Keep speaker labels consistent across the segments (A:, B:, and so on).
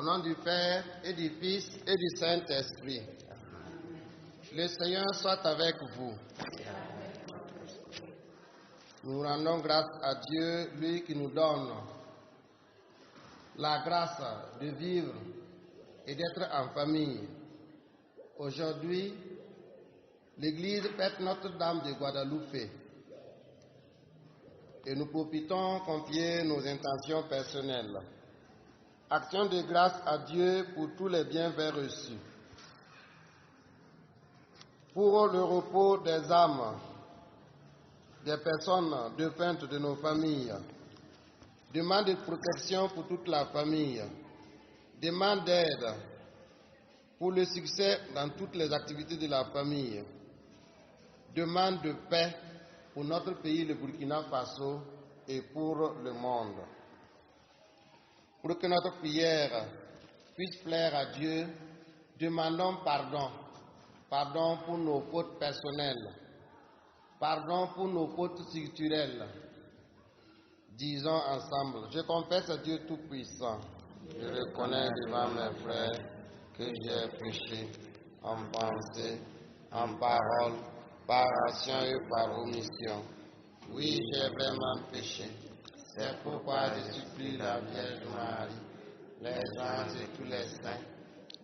A: nom du Père et du Fils et du Saint-Esprit. Le Seigneur soit avec vous. Nous rendons grâce à Dieu, lui qui nous donne la grâce de vivre et d'être en famille. Aujourd'hui, l'Église fête Notre-Dame de Guadeloupe et nous profitons confier nos intentions personnelles. Action de grâce à Dieu pour tous les bienfaits reçus. Pour le repos des âmes, des personnes défuntes de nos familles. Demande de protection pour toute la famille. Demande d'aide pour le succès dans toutes les activités de la famille. Demande de paix pour notre pays, le Burkina Faso, et pour le monde. Pour que notre prière puisse plaire à Dieu, demandons pardon. Pardon pour nos fautes personnelles. Pardon pour nos fautes structurelles. Disons ensemble, je confesse à Dieu Tout-Puissant. Je reconnais devant mes frères que j'ai péché en pensée, en parole, par action et par omission. Oui, j'ai vraiment péché. C'est pourquoi je supplie la Vierge Marie, les anges et tous les saints,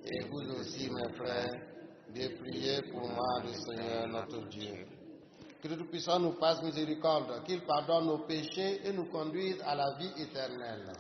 A: et vous aussi, mes frères, de prier pour moi, le Seigneur notre Dieu. Que le Tout-Puissant nous fasse miséricorde, qu'il pardonne nos péchés et nous conduise à la vie éternelle.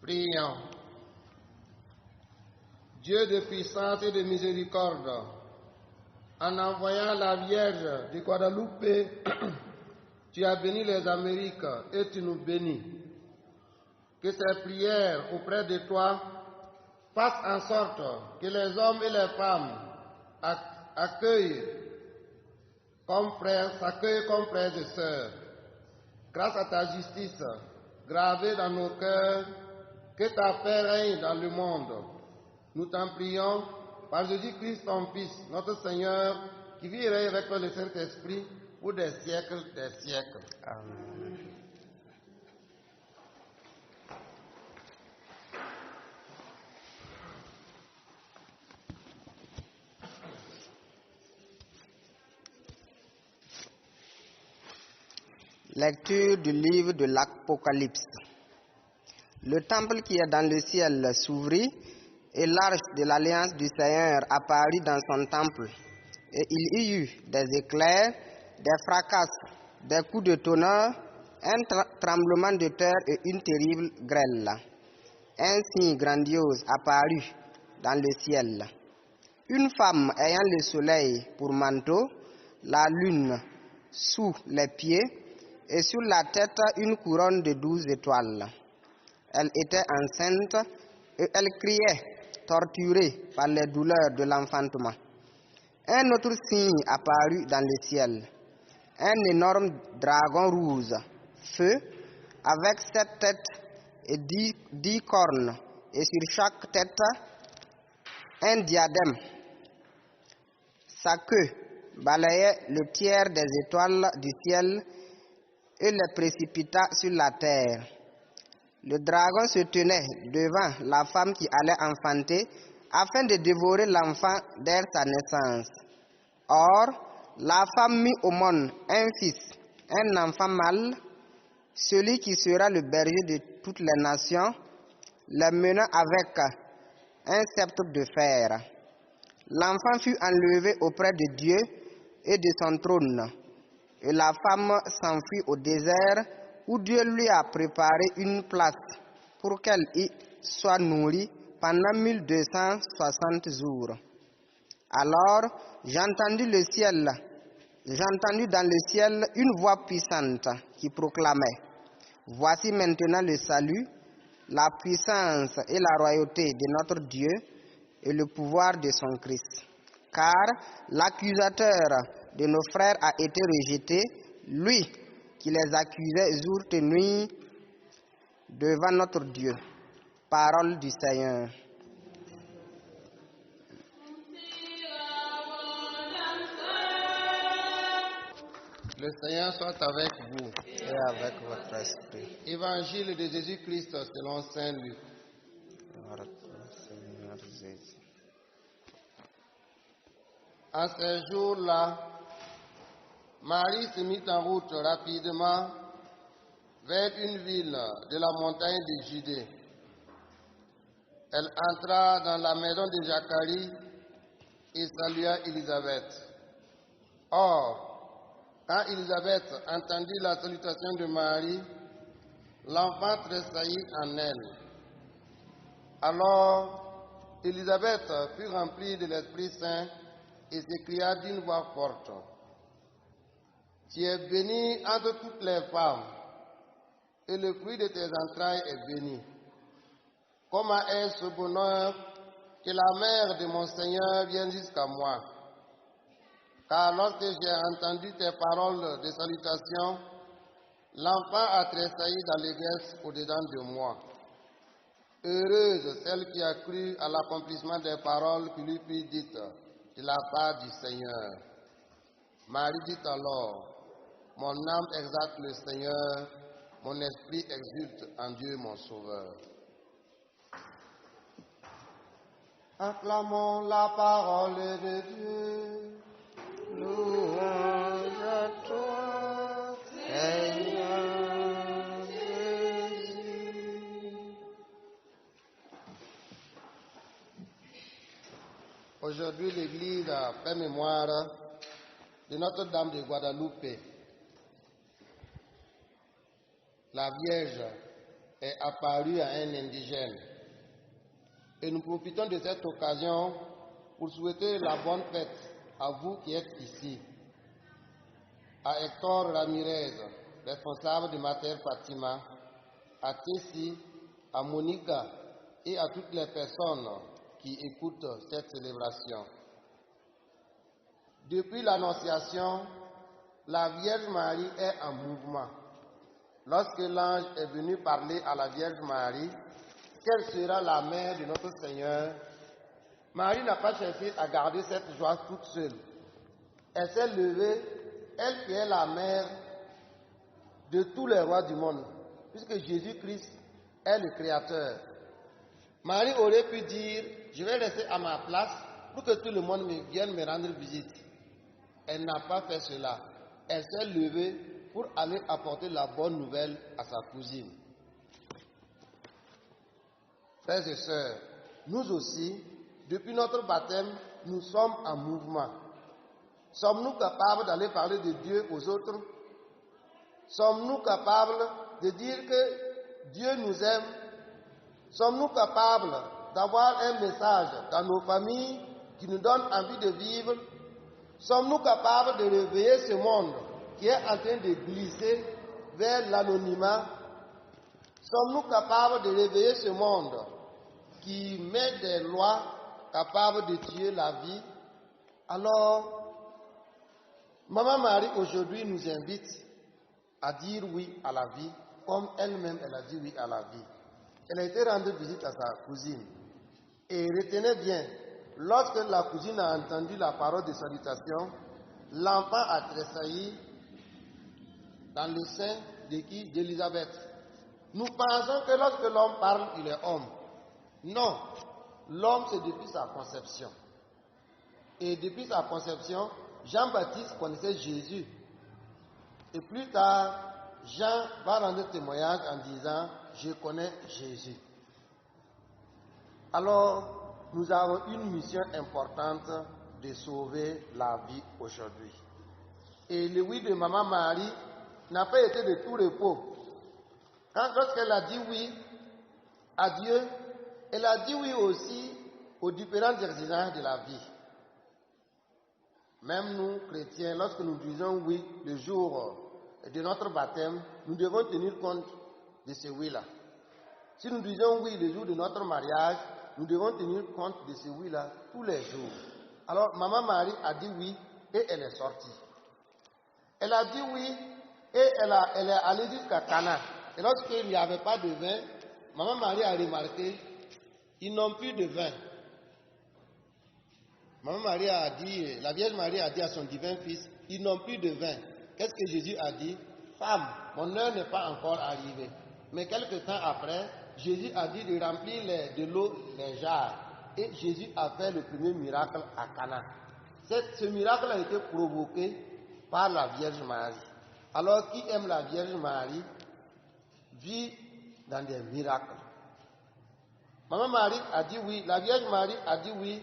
A: Prions. Dieu de puissance et de miséricorde, en envoyant la Vierge de Guadeloupe, tu as béni les Amériques et tu nous bénis. Que ces prières auprès de toi fassent en sorte que les hommes et les femmes s'accueillent comme frères et sœurs. Grâce à ta justice gravée dans nos cœurs, que ta paix règne dans le monde. Nous t'en prions par Jésus-Christ, ton Fils, notre Seigneur, qui vit et règne avec le Saint-Esprit pour des siècles des siècles. Amen.
B: Lecture du livre de l'Apocalypse. Le temple qui est dans le ciel s'ouvrit et l'arche de l'alliance du Seigneur apparut dans son temple. Et il y eut des éclairs, des fracasses, des coups de tonnerre, un tremblement de terre et une terrible grêle. Un signe grandiose apparut dans le ciel. Une femme ayant le soleil pour manteau, la lune sous les pieds et sur la tête une couronne de 12 étoiles. Elle était enceinte et elle criait torturé par les douleurs de l'enfantement. Un autre signe apparut dans le ciel, un énorme dragon rouge, feu, avec 7 têtes et 10 cornes, et sur chaque tête, un diadème. Sa queue balayait le tiers des étoiles du ciel et les précipita sur la terre. Le dragon se tenait devant la femme qui allait enfanter afin de dévorer l'enfant dès sa naissance. Or, la femme mit au monde un fils, un enfant mâle, celui qui sera le berger de toutes les nations, le menant avec un sceptre de fer. L'enfant fut enlevé auprès de Dieu et de son trône, et la femme s'enfuit au désert où Dieu lui a préparé une place pour qu'elle y soit nourrie pendant 1260 jours. Alors j'ai entendu dans le ciel une voix puissante qui proclamait: Voici maintenant le salut, la puissance et la royauté de notre Dieu et le pouvoir de son Christ. Car l'accusateur de nos frères a été rejeté, lui qui les accusait jour et nuit devant notre Dieu. Parole du Seigneur.
A: Le Seigneur soit avec vous.
B: Et avec votre esprit.
A: Évangile de Jésus-Christ selon Saint Luc.
B: Seigneur Jésus.
A: En ces jours-là, Marie se mit en route rapidement vers une ville de la montagne de Judée. Elle entra dans la maison de Zacharie et salua Élisabeth. Or, quand Élisabeth entendit la salutation de Marie, l'enfant tressaillit en elle. Alors, Élisabeth fut remplie de l'Esprit Saint et s'écria d'une voix forte: Tu es bénie entre toutes les femmes, et le fruit de tes entrailles est béni. Comment est-ce ce bonheur que la mère de mon Seigneur vienne jusqu'à moi? Car lorsque j'ai entendu tes paroles de salutation, l'enfant a tressailli d'allégresse au-dedans de moi. Heureuse celle qui a cru à l'accomplissement des paroles qui lui furent dites de la part du Seigneur. Marie dit alors: Mon âme exalte le Seigneur, mon esprit exulte en Dieu mon Sauveur. Acclamons la parole de Dieu.
B: Louange à toi, Seigneur Jésus.
A: Aujourd'hui, l'Église fait mémoire de Notre-Dame de Guadalupe. La Vierge est apparue à un indigène. Et nous profitons de cette occasion pour souhaiter la bonne fête à vous qui êtes ici, à Hector Ramirez, responsable de Mater Fatima, à Tessie, à Monica et à toutes les personnes qui écoutent cette célébration. Depuis l'Annonciation, la Vierge Marie est en mouvement. Lorsque l'ange est venu parler à la Vierge Marie qu'elle sera la mère de notre Seigneur, Marie n'a pas cherché à garder cette joie toute seule. Elle s'est levée, elle qui est la mère de tous les rois du monde, puisque Jésus-Christ est le Créateur. Marie aurait pu dire: je vais rester à ma place pour que tout le monde vienne me rendre visite. Elle n'a pas fait cela. Elle s'est levée pour aller apporter la bonne nouvelle à sa cousine. Frères et sœurs, nous aussi, depuis notre baptême, nous sommes en mouvement. Sommes-nous capables d'aller parler de Dieu aux autres? Sommes-nous capables de dire que Dieu nous aime? Sommes-nous capables d'avoir un message dans nos familles qui nous donne envie de vivre? Sommes-nous capables de réveiller ce monde qui est en train de glisser vers l'anonymat? Sommes-nous capables de réveiller ce monde qui met des lois capables de tuer la vie, alors Maman Marie aujourd'hui nous invite à dire oui à la vie, comme elle-même elle a dit oui à la vie. Elle a été rendre visite à sa cousine. Et retenez bien, lorsque la cousine a entendu la parole de salutation, l'enfant a tressailli dans le sein de qui? D'Élisabeth. Nous pensons que lorsque l'homme parle, il est homme. Non, l'homme c'est depuis sa conception. Et depuis sa conception, Jean-Baptiste connaissait Jésus. Et plus tard, Jean va rendre témoignage en disant, je connais Jésus. Alors, nous avons une mission importante de sauver la vie aujourd'hui. Et le oui de Maman Marie n'a pas été de tout repos. Lorsqu'elle a dit oui à Dieu, elle a dit oui aussi aux différentes exigences de la vie. Même nous, chrétiens, lorsque nous disons oui le jour de notre baptême, nous devons tenir compte de ce oui-là. Si nous disons oui le jour de notre mariage, nous devons tenir compte de ce oui-là tous les jours. Alors, Maman Marie a dit oui et elle est sortie. Elle a dit oui et elle est allée jusqu'à Cana. Et lorsqu'il n'y avait pas de vin, Maman Marie a remarqué, ils n'ont plus de vin. Maman Marie a dit, la Vierge Marie a dit à son divin fils, ils n'ont plus de vin. Qu'est-ce que Jésus a dit? Femme, mon heure n'est pas encore arrivée. Mais quelque temps après, Jésus a dit de remplir de l'eau les jarres. Et Jésus a fait le premier miracle à Cana. Ce miracle a été provoqué par la Vierge Marie. Alors, qui aime la Vierge Marie vit dans des miracles. Maman Marie a dit oui, la Vierge Marie a dit oui,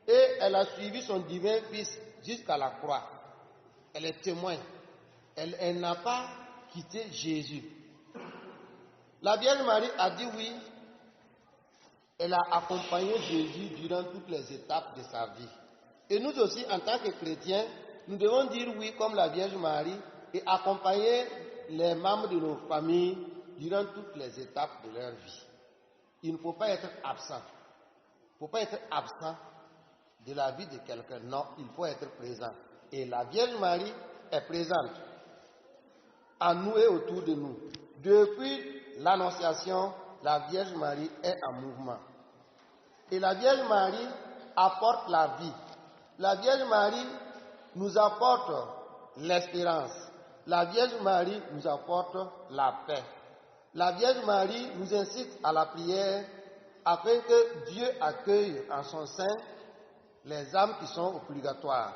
A: et elle a suivi son divin fils jusqu'à la croix. Elle est témoin. Elle n'a pas quitté Jésus. La Vierge Marie a dit oui. Elle a accompagné Jésus durant toutes les étapes de sa vie. Et nous aussi, en tant que chrétiens, nous devons dire oui comme la Vierge Marie et accompagner les membres de nos familles durant toutes les étapes de leur vie. Il ne faut pas être absent. Il ne faut pas être absent de la vie de quelqu'un. Non, il faut être présent. Et la Vierge Marie est présente à nous et autour de nous. Depuis l'Annonciation, la Vierge Marie est en mouvement. Et la Vierge Marie apporte la vie. La Vierge Marie nous apporte l'espérance. La Vierge Marie nous apporte la paix. La Vierge Marie nous incite à la prière afin que Dieu accueille en son sein les âmes qui sont au purgatoire.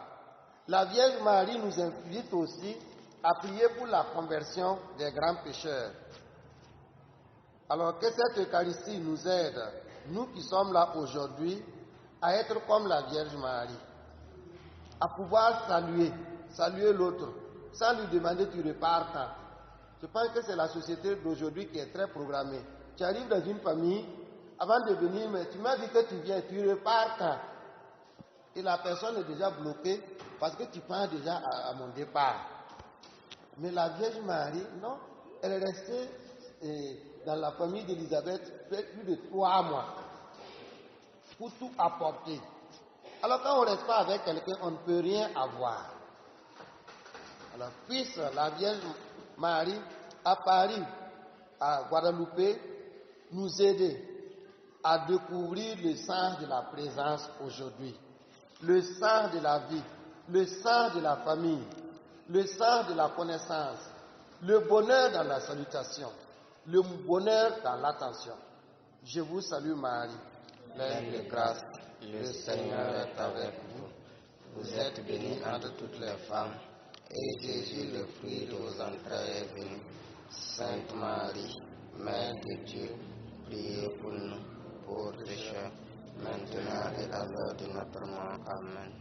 A: La Vierge Marie nous invite aussi à prier pour la conversion des grands pécheurs. Alors que cette Eucharistie nous aide, nous qui sommes là aujourd'hui, à être comme la Vierge Marie, à pouvoir saluer l'autre, sans lui demander tu repars quand. Je pense que c'est la société d'aujourd'hui qui est très programmée. Tu arrives dans une famille, avant de venir, mais tu m'as dit que tu viens, tu repars quand. Et la personne est déjà bloquée parce que tu penses déjà à mon départ. Mais la Vierge Marie, non, elle est restée dans la famille d'Élisabeth plus de 3 mois pour tout apporter. Alors quand on ne reste pas avec quelqu'un, on ne peut rien avoir. Alors puisse la Vierge Marie à Paris, à Guadeloupe, nous aider à découvrir le sens de la présence aujourd'hui, le sens de la vie, le sens de la famille, le sens de la connaissance, le bonheur dans la salutation, le bonheur dans l'attention. Je vous salue Marie, pleine de grâce, le Seigneur est avec vous. Vous êtes bénie entre toutes les femmes, et Jésus, le fruit de vos entrailles, est béni. Sainte Marie, Mère de Dieu, priez pour nous, pauvres pécheurs, maintenant et à l'heure de notre mort. Amen.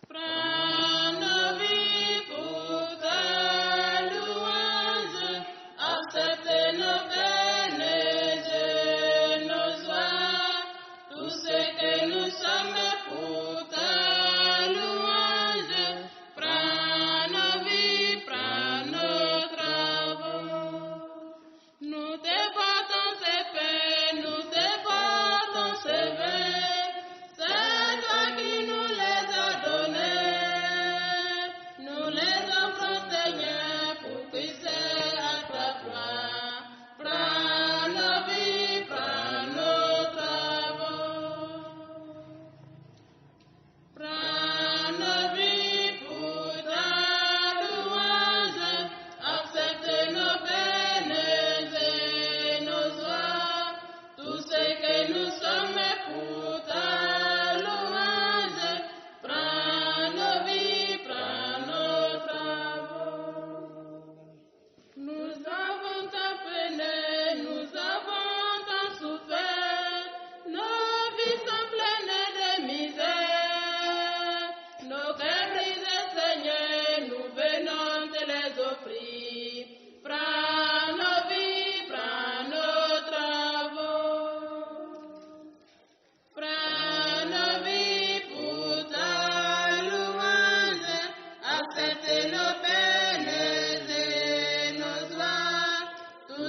C: Prends nos vies pour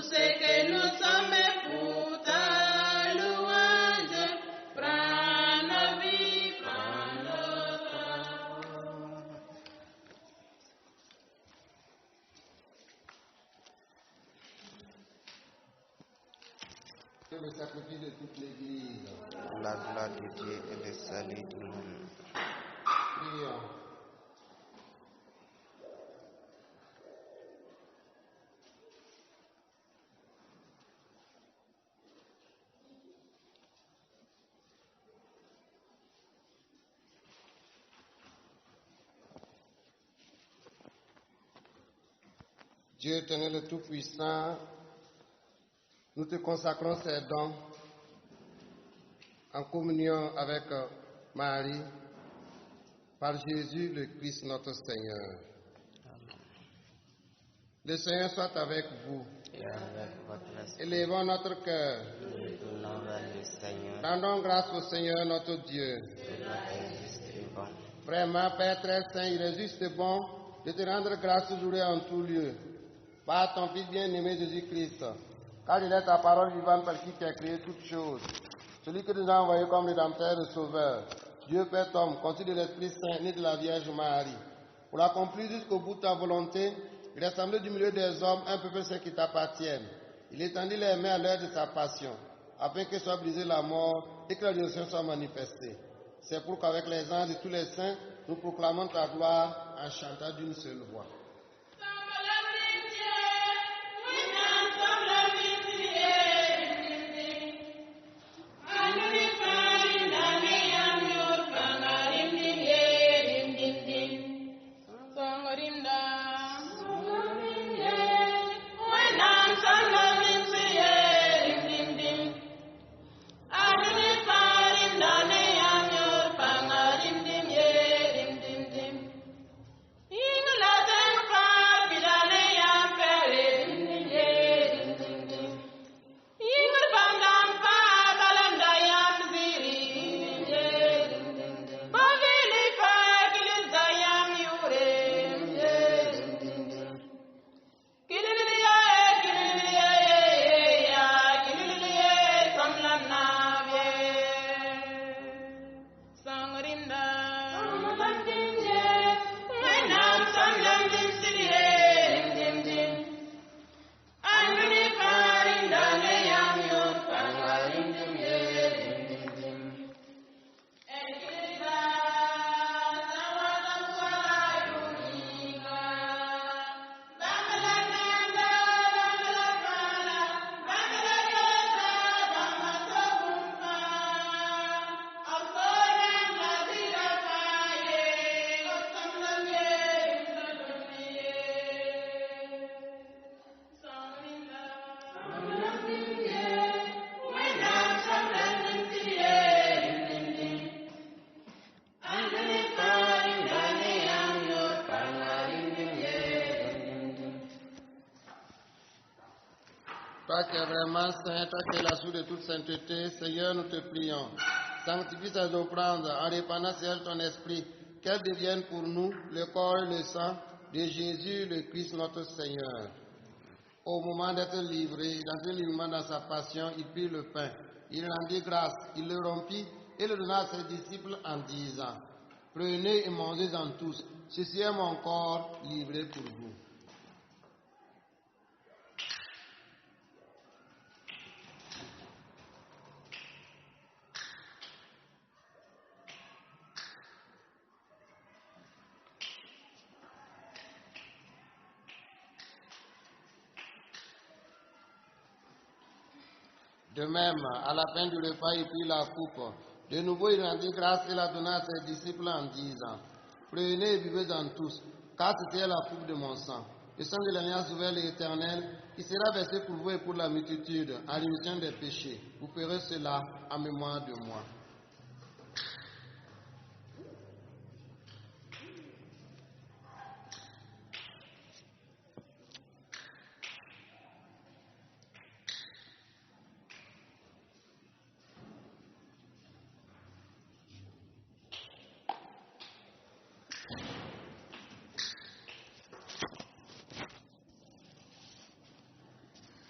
C: tout ce que nous sommes pour ta louange. Prends nos vies, prends notre corps.
A: Le sacrifice de toute l'Église.
B: La gloire de Dieu et le salut du monde.
A: Prions. Dieu éternel et tout-puissant, nous te consacrons ces dons en communion avec Marie, par Jésus le Christ notre Seigneur.
B: Amen.
A: Le Seigneur soit avec vous.
B: Et avec votre esprit,
A: Élevons notre cœur.
B: nous tournons vers le Seigneur.
A: Rendons grâce au Seigneur notre Dieu.
B: Il doit être juste et bon.
A: Vraiment, Père très saint, il est juste et bon de te rendre grâce toujours et en tout lieu. Par ton Fils bien-aimé Jésus-Christ, car il est ta parole vivante par qui tu as créé toutes choses. Celui que tu as envoyé comme rédempteur et sauveur, Dieu Père homme, conçu de l'Esprit Saint, né de la Vierge Marie. Pour l'accomplir jusqu'au bout de ta volonté, il a assemblé du milieu des hommes un peuple saint qui t'appartienne. Il étendit les mains à l'heure de sa passion, afin que soit brisée la mort et que la résurrection soit manifestée. C'est pourquoi avec les anges et tous les saints, nous proclamons ta gloire en chantant d'une seule voix. Toi qui es vraiment saint, toi qui es la source de toute sainteté, Seigneur, nous te prions. Sanctifie ces offrandes en répandant sur elles ton esprit, qu'elles deviennent pour nous le corps et le sang de Jésus, le Christ, notre Seigneur. Au moment d'être livré, dans un livrement dans sa passion, il prit le pain, il rendit grâce, il le rompit et le donna à ses disciples en disant, prenez et mangez-en tous, ceci est mon corps livré pour vous. De même, à la fin du repas, il prit la coupe. De nouveau, il rendit grâce et la donna à ses disciples en disant, prenez et buvez-en tous, car c'était la coupe de mon sang, le sang de l'alliance nouvelle et éternelle, qui sera versé pour vous et pour la multitude, en rémission des péchés. Vous ferez cela en mémoire de moi.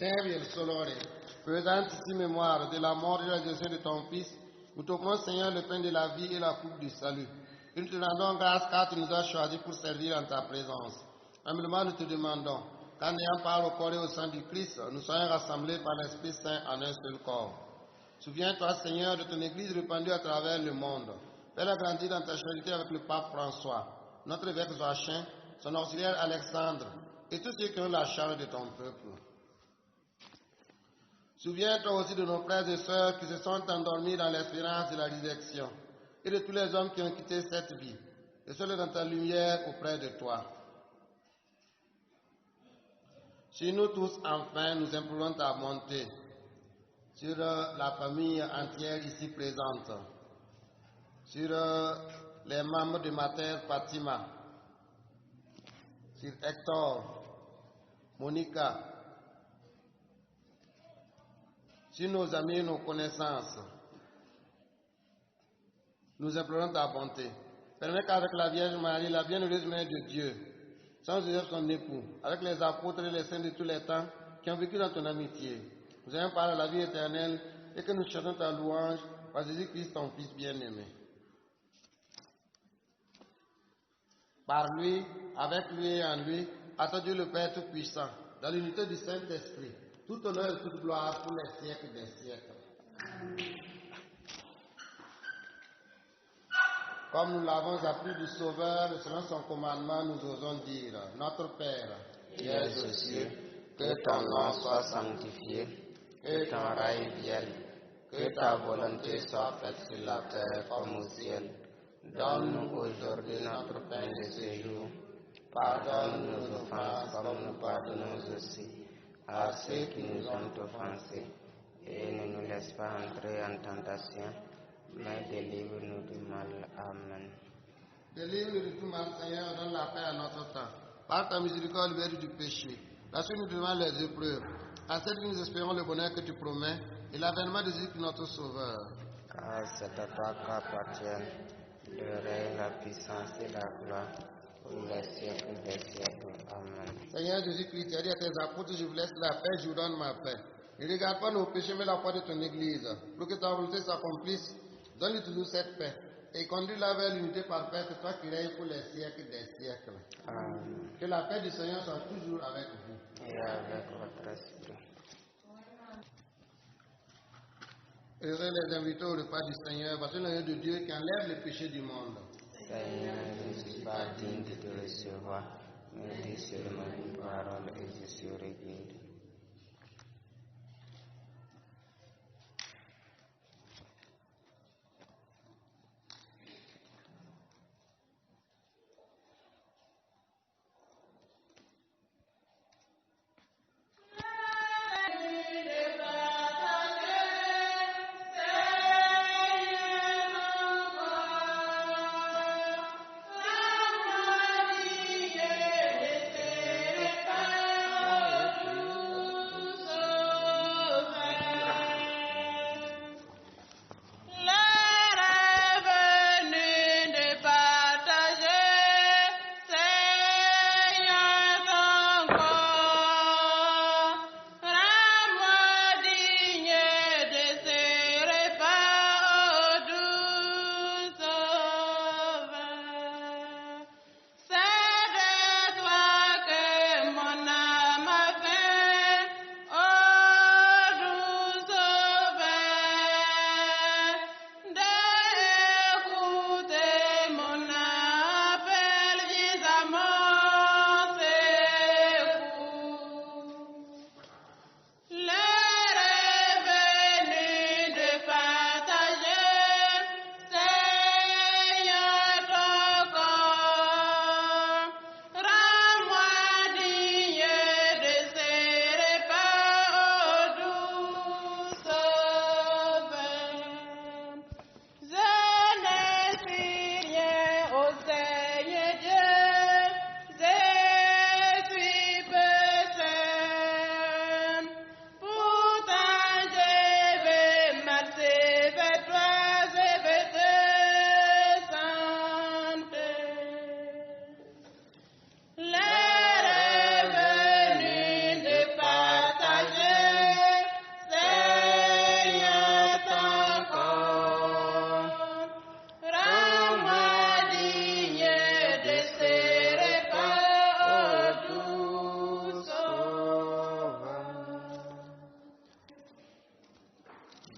A: Terre et solore, faisant ici mémoire de la mort et de la résurrection de ton Fils, nous t'offrons, Seigneur, le pain de la vie et la coupe du salut. Et nous te rendons grâce car tu nous as choisis pour servir en ta présence. Humblement, nous te demandons qu'en ayant part au corps et au sang du Christ, nous soyons rassemblés par l'Esprit Saint en un seul corps. Souviens-toi, Seigneur, de ton Église répandue à travers le monde. Fais-la grandir dans ta charité avec le pape François, notre évêque Joachim, son auxiliaire Alexandre, et tous ceux qui ont la charge de ton peuple. Souviens-toi aussi de nos frères et sœurs qui se sont endormis dans l'espérance de la résurrection, et de tous les hommes qui ont quitté cette vie, et ceux dans ta lumière auprès de toi. Sur nous tous, enfin, nous implorons ta bonté sur la famille entière ici présente, sur les membres de ma terre Fatima, sur Hector, Monica, sur nos amis et nos connaissances. Nous implorons ta bonté. Permets qu'avec la Vierge Marie, la bienheureuse Mère de Dieu, sans Joseph son époux, avec les apôtres et les saints de tous les temps qui ont vécu dans ton amitié, nous ayons parlé à la vie éternelle et que nous chantons ta louange par Jésus-Christ, ton Fils bien-aimé. Par lui, avec lui et en lui, à toi Dieu le Père Tout-Puissant, dans l'unité du Saint-Esprit, tout honneur et toute gloire pour les siècles des siècles. Comme nous l'avons appris du Sauveur, selon son commandement, nous osons dire, notre Père,
B: qui es aux cieux, que ton nom soit sanctifié, que ton règne vienne, que ta volonté soit faite sur la terre comme au ciel. Donne-nous aujourd'hui notre pain de ce jour. Pardonne nos offenses comme nous pardonnons aussi à ceux qui nous ont offensés. Et ne nous laisse pas entrer en tentation, mais délivre-nous du mal. Amen.
A: Délivre-nous de tout mal, Seigneur, donne la paix à notre temps. Par ta miséricorde, libère du péché. La suite nous demande les épreuves. À celle que nous espérons le bonheur que tu promets et l'avènement de Jésus, notre Sauveur.
B: Car c'est à toi qu'appartiennent le règne, la puissance et la gloire pour les siècles des siècles. Amen.
A: Seigneur Jésus-Christ, tu as dit à tes apôtres, je vous laisse la paix, je vous donne ma paix. Ne regarde pas nos péchés, mais la foi de ton Église. Pour que ta volonté s'accomplisse, donne-lui toujours cette paix. Et conduis-la vers l'unité parfaite, toi qui règnes pour les siècles des siècles.
B: Amen.
A: Que la paix du Seigneur soit toujours avec vous.
B: Et avec votre esprit.
A: Heureux les invités au repas du Seigneur, parce que l'agneau de Dieu qui enlève les péchés du monde.
B: Seigneur, je ne suis pas digne de te recevoir, mais dis seulement une parole et je serai guéri.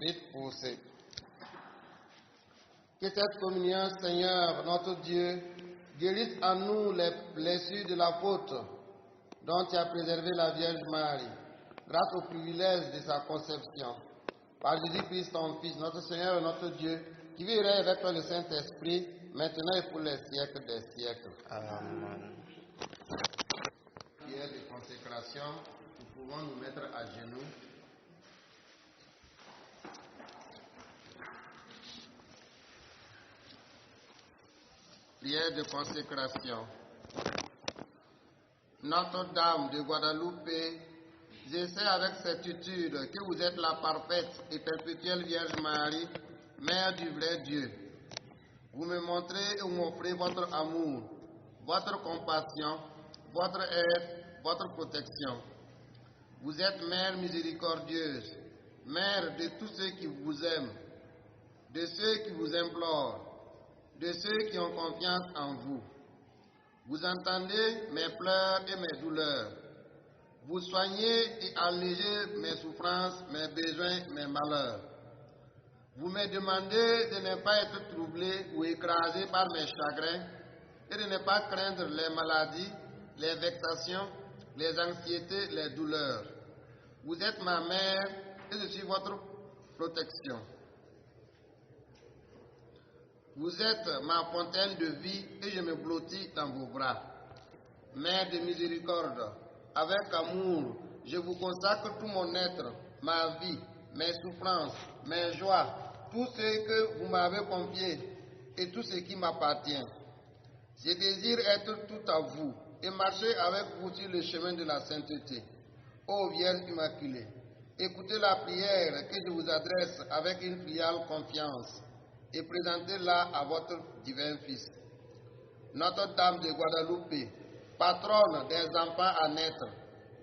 A: vite poussé. Que cette communion, Seigneur, notre Dieu, guérisse en nous les blessures de la faute dont tu as préservé la Vierge Marie, grâce au privilège de sa conception. Par Jésus-Christ, ton Fils, notre Seigneur et notre Dieu, qui vit et règne avec toi le Saint-Esprit, maintenant et pour les siècles des siècles.
B: Amen.
A: Prière de consécration, nous pouvons nous mettre à genoux. Prière de consécration. Notre-Dame de Guadalupe, je sais avec certitude que vous êtes la parfaite et perpétuelle Vierge Marie, Mère du vrai Dieu. Vous me montrez et vous m'offrez votre amour, votre compassion, votre aide, votre protection. Vous êtes Mère miséricordieuse, Mère de tous ceux qui vous aiment, de ceux qui vous implorent, de ceux qui ont confiance en vous. Vous entendez mes pleurs et mes douleurs. Vous soignez et allégez mes souffrances, mes besoins, mes malheurs. Vous me demandez de ne pas être troublé ou écrasé par mes chagrins et de ne pas craindre les maladies, les vexations, les anxiétés, les douleurs. Vous êtes ma mère et je suis votre protection. Vous êtes ma fontaine de vie et je me blottis dans vos bras. Mère de miséricorde, avec amour, je vous consacre tout mon être, ma vie, mes souffrances, mes joies, tout ce que vous m'avez confié et tout ce qui m'appartient. Je désire être tout à vous et marcher avec vous sur le chemin de la sainteté. Ô Vierge Immaculée, écoutez la prière que je vous adresse avec une filiale confiance et présentez-la à votre divin Fils. Notre-Dame de Guadalupe, patronne des enfants à naître,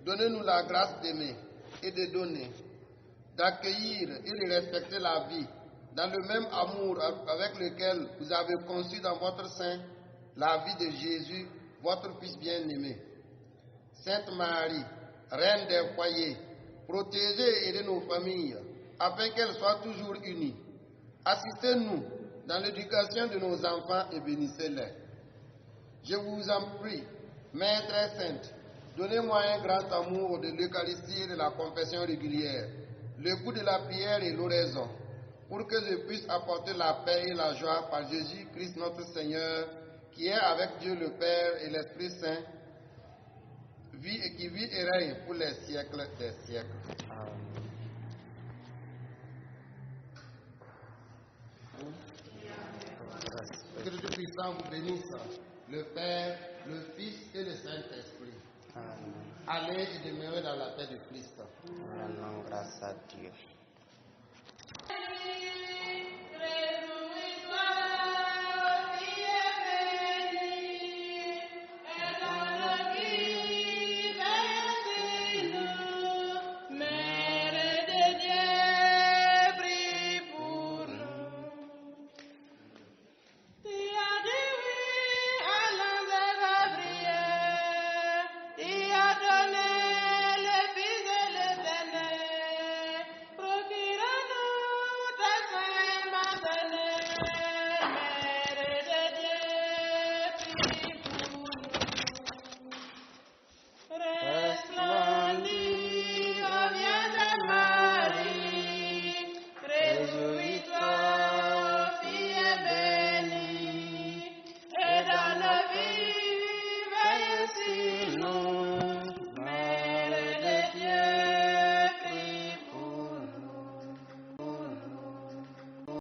A: donnez-nous la grâce d'aimer et de donner, d'accueillir et de respecter la vie dans le même amour avec lequel vous avez conçu dans votre sein la vie de Jésus, votre Fils bien-aimé. Sainte Marie, Reine des foyers, protégez et aidez nos familles afin qu'elles soient toujours unies. Assistez-nous dans l'éducation de nos enfants et bénissez-les. Je vous en prie, Mère très sainte, donnez-moi un grand amour de l'Eucharistie et de la confession régulière, le goût de la prière et l'oraison, pour que je puisse apporter la paix et la joie par Jésus-Christ notre Seigneur, qui est avec Dieu le Père et l'Esprit Saint, qui vit et règne pour les siècles des siècles. Que Dieu puissant vous bénisse, le Père, le Fils et le Saint-Esprit. Allez et demeurez dans la paix de Christ.
B: Grâce à Dieu.